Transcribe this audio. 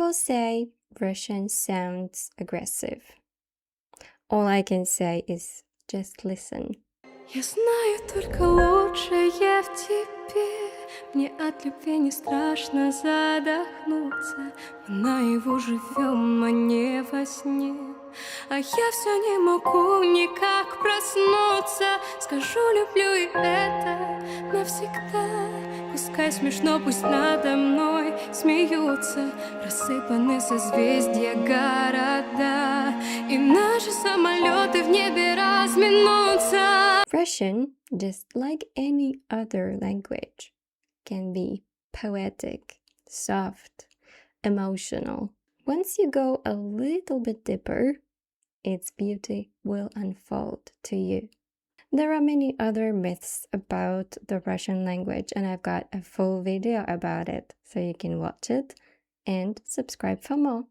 people say Russian sounds aggressive. All I can say is just listen. Я знаю, только лучшее в тебе. Мне от любви не страшно задохнуться. Мы наяву живем, а не во сне. А я все не могу никак проснуться. Скажу, люблю, и это навсегда. Пускай смешно, пусть надо мной смеются. Рассыпаны созвездья города, и наши самолеты в небе разминутся. Russian, just like any other language, can be poetic, soft, emotional. Once you go a little bit deeper, its beauty will unfold to you. There are many other myths about the Russian language, and I've got a full video about it, so you can watch it and subscribe for more.